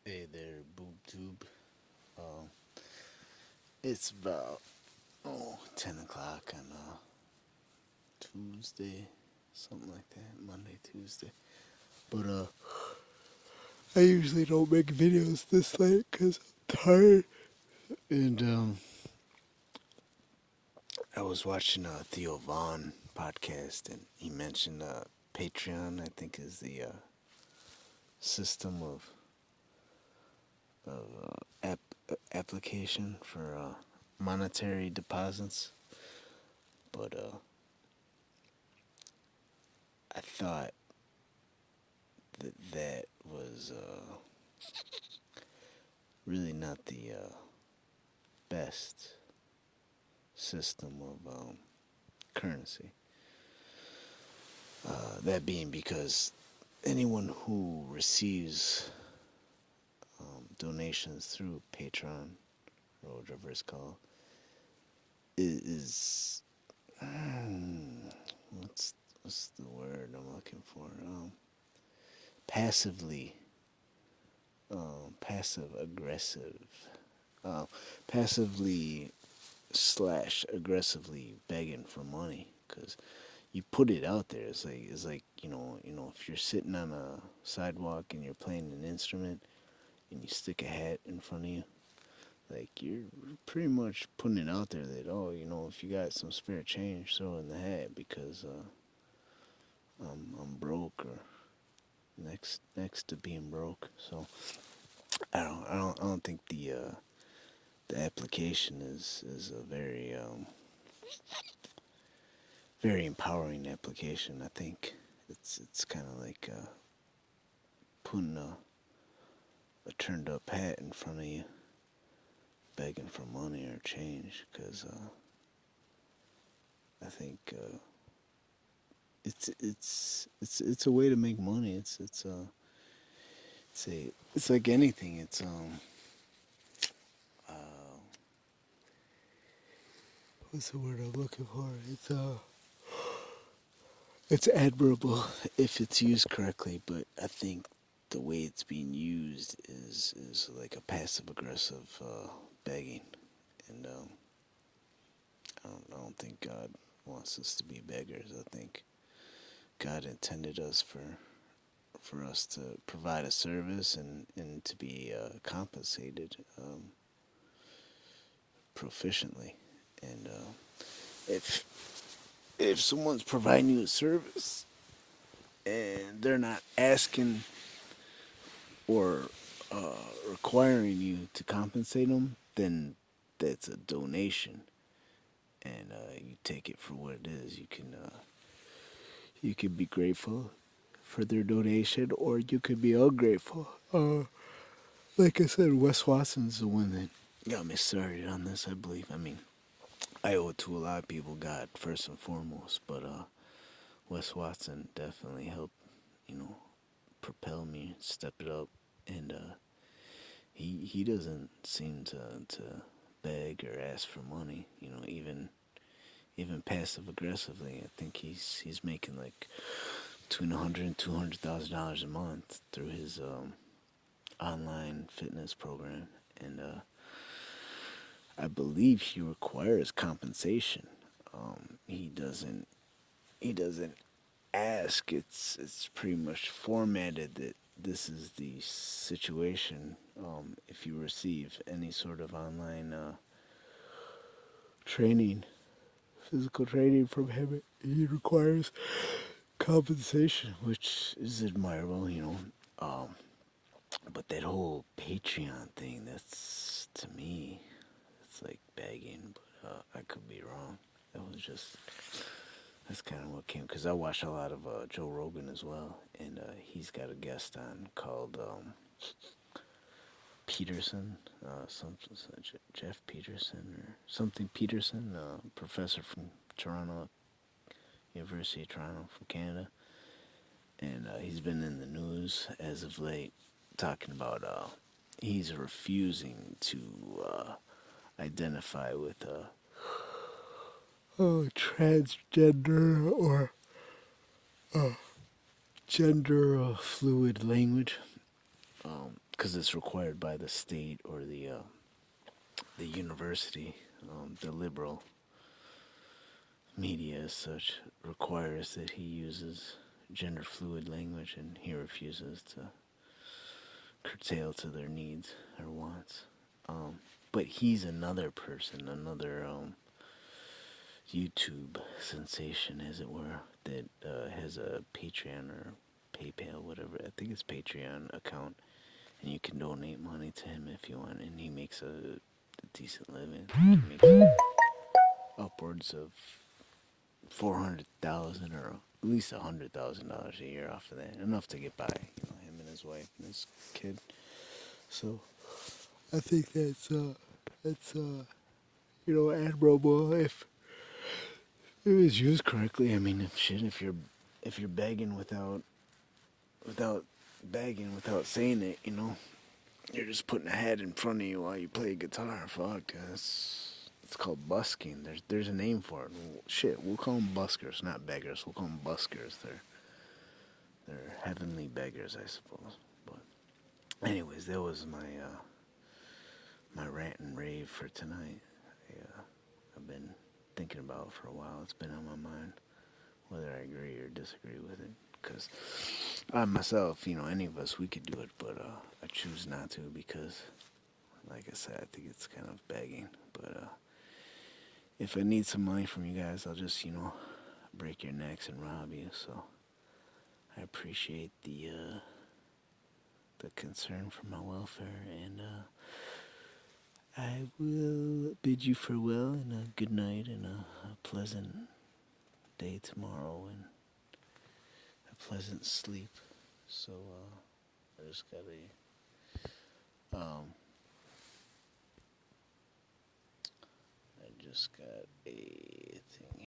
Hey there, BoobTube. Uh, it's about 10 o'clock on Tuesday, something like that, Monday, Tuesday. But I usually don't make videos this late because I'm tired. And I was watching Theo Vaughn podcast, and he mentioned Patreon. I think is the system of application for monetary deposits. But I thought that was really not the best system of currency. That being because anyone who receives donations through Patreon or whatever it's called is what's the word I'm looking for? Passively, passive aggressive, uh, passively slash aggressively begging for money because you put it out there. It's like if you're sitting on a sidewalk and you're playing an instrument and you stick a hat in front of you, like you're pretty much putting it out there that if you got some spare change, throw in the hat because I'm broke or next to being broke. So I don't think the application is a very empowering application. I think it's kind of like putting a turned up hat in front of you, begging for money or change. Because I think it's a way to make money. It's like anything. Uh, what's the word I'm looking for? It's admirable if it's used correctly, but I think the way it's being used is like a passive aggressive begging, and I don't think God wants us to be beggars. I think God intended us for us to provide a service and to be compensated proficiently, and if if someone's providing you a service and they're not asking or requiring you to compensate them, then that's a donation, and you take it for what it is. You can be grateful for their donation, or you could be ungrateful. Like I said, Wes Watson's the one that got me started on this. I believe. I mean, I owe it to a lot of people, God first and foremost, but Wes Watson definitely helped, propel me, step it up, and he doesn't seem to beg or ask for money. Even passive aggressively. I think he's making like between $100,000 and $200,000 a month through his online fitness program, and I believe he requires compensation. He doesn't ask. It's pretty much formatted that this is the situation. If you receive any sort of online training, physical training from him, he requires compensation, which is admirable. Um, but that whole Patreon thing, that's to me, it's like begging, but I could be wrong. That was just That's kind of what came because I watch a lot of Joe Rogan as well, and he's got a guest on called Peterson, Jeff Peterson or something Peterson, professor from Toronto, University of Toronto from Canada, and he's been in the news as of late, talking about he's refusing to identify with transgender or gender fluid language, because because it's required by the state or the university. The liberal media, as such, requires that he uses gender fluid language, and he refuses to curtail to their needs or wants. But he's another person, another YouTube sensation, as it were, that has a Patreon or PayPal, whatever. I think it's Patreon account, and you can donate money to him if you want, and he makes a decent living. He makes upwards of 400,000 or at least $100,000 a year off of that, enough to get by, him and his wife and his kid. So I think that's admirable if it was used correctly. I mean, if you're begging without begging, without saying it, you're just putting a head in front of you while you play guitar. Fuck, it's called busking. There's a name for it. Shit, we'll call them buskers, not beggars. We'll call them buskers. They're heavenly beggars, I suppose. But anyways, that was my rant and rave for tonight. I've been thinking about it for a while. It's been on my mind, whether I agree or disagree with it. Because I myself, any of us, we could do it, but I choose not to because, like I said, I think it's kind of begging. But if I need some money from you guys, I'll just, break your necks and rob you. So I appreciate the concern for my welfare, and I will bid you farewell and a good night and a pleasant day tomorrow and a pleasant sleep. So I just got a thing